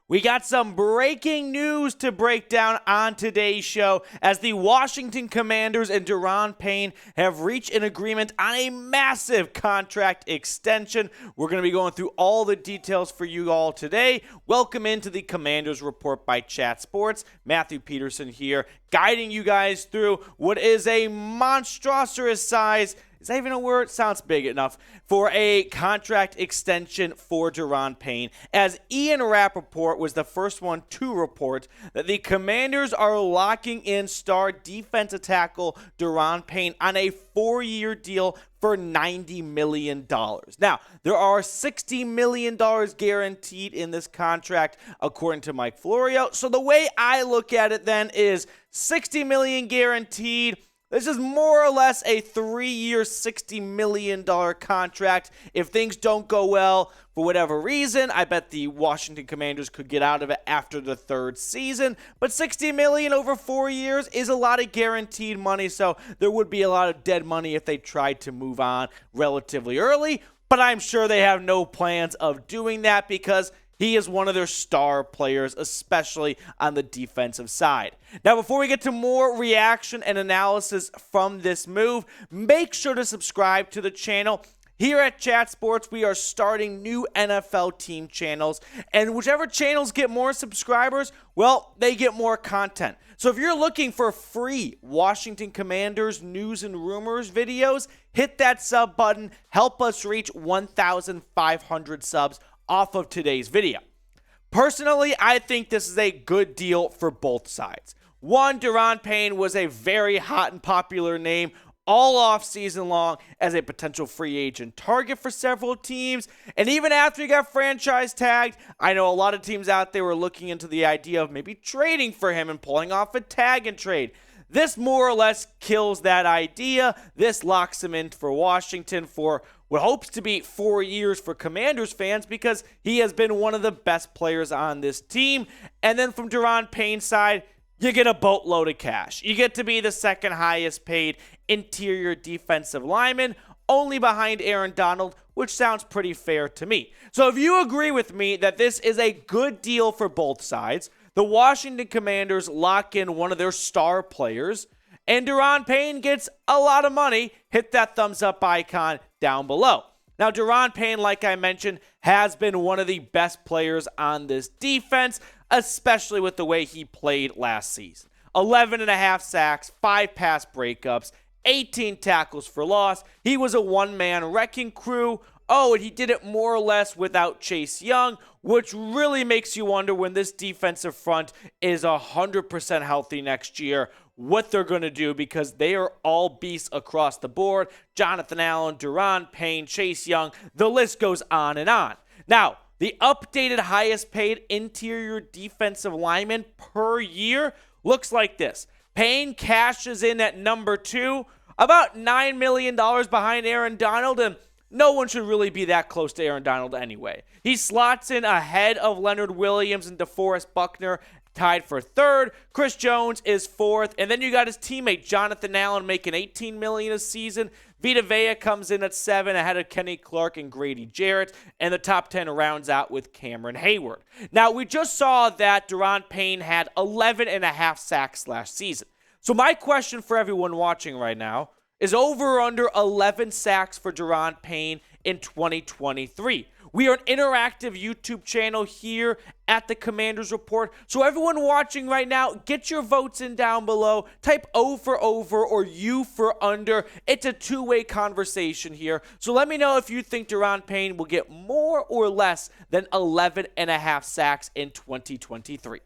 We got some breaking news to break down on today's show as the Washington Commanders and Daron Payne have reached an agreement on a massive contract extension. We're going to be going through all the details for you all today. Welcome into the Commanders Report by Chat Sports. Matthew Peterson here, guiding you guys through what is a monstrous size. Is that even a word? Sounds big enough. For a contract extension for Daron Payne, as Ian Rappaport was the first one to report that the Commanders are locking in star defensive tackle Daron Payne on a 4-year deal for $90 million. Now, there are $60 million guaranteed in this contract, according to Mike Florio. So the way I look at it then is $60 million guaranteed. This is more or less a 3-year, $60 million contract. If things don't go well for whatever reason, I bet the Washington Commanders could get out of it after the 3rd season. But $60 million over 4 years is a lot of guaranteed money, so there would be a lot of dead money if they tried to move on relatively early. But I'm sure they have no plans of doing that because he is one of their star players, especially on the defensive side. Now, before we get to more reaction and analysis from this move, make sure to subscribe to the channel. Here at Chat Sports, we are starting new NFL team channels, and whichever channels get more subscribers, well, they get more content. So if you're looking for free Washington Commanders news and rumors videos, hit that sub button. Help us reach 1,500 subs off of today's video. Personally, I think this is a good deal for both sides. One, Daron Payne was a very hot and popular name all off season long as a potential free agent target for several teams. And even after he got franchise tagged, I know a lot of teams out there were looking into the idea of maybe trading for him and pulling off a tag and trade. This more or less kills that idea. This locks him in for Washington for what hopes to be 4 years for Commanders fans because he has been one of the best players on this team. And then from Daron Payne's side, you get a boatload of cash. You get to be the second highest paid interior defensive lineman, only behind Aaron Donald, which sounds pretty fair to me. So if you agree with me that this is a good deal for both sides, the Washington Commanders lock in one of their star players, and Daron Payne gets a lot of money, hit that thumbs up icon down below. Now, Daron Payne, like I mentioned, has been one of the best players on this defense, especially with the way he played last season. 11.5 sacks, 5 pass breakups, 18 tackles for loss. He was a one-man wrecking crew. Oh, and he did it more or less without Chase Young, which really makes you wonder when this defensive front is 100% healthy next year, what they're going to do because they are all beasts across the board. Jonathan Allen, Daron Payne, Chase Young, the list goes on and on. Now, the updated highest paid interior defensive lineman per year looks like this. Payne cashes in at number 2, about $9 million behind Aaron Donald, and no one should really be that close to Aaron Donald anyway. He slots in ahead of Leonard Williams and DeForest Buckner, tied for 3rd. Chris Jones is 4th. And then you got his teammate Jonathan Allen making $18 million a season. Vita Vea comes in at 7 ahead of Kenny Clark and Grady Jarrett. And the top 10 rounds out with Cameron Hayward. Now, we just saw that Daron Payne had 11.5 sacks last season. So my question for everyone watching right now is over or under 11 sacks for Daron Payne in 2023. We are an interactive YouTube channel here at the Commanders Report. So everyone watching right now, get your votes in down below. Type O for over or U for under. It's a two-way conversation here. So let me know if you think Daron Payne will get more or less than 11.5 sacks in 2023.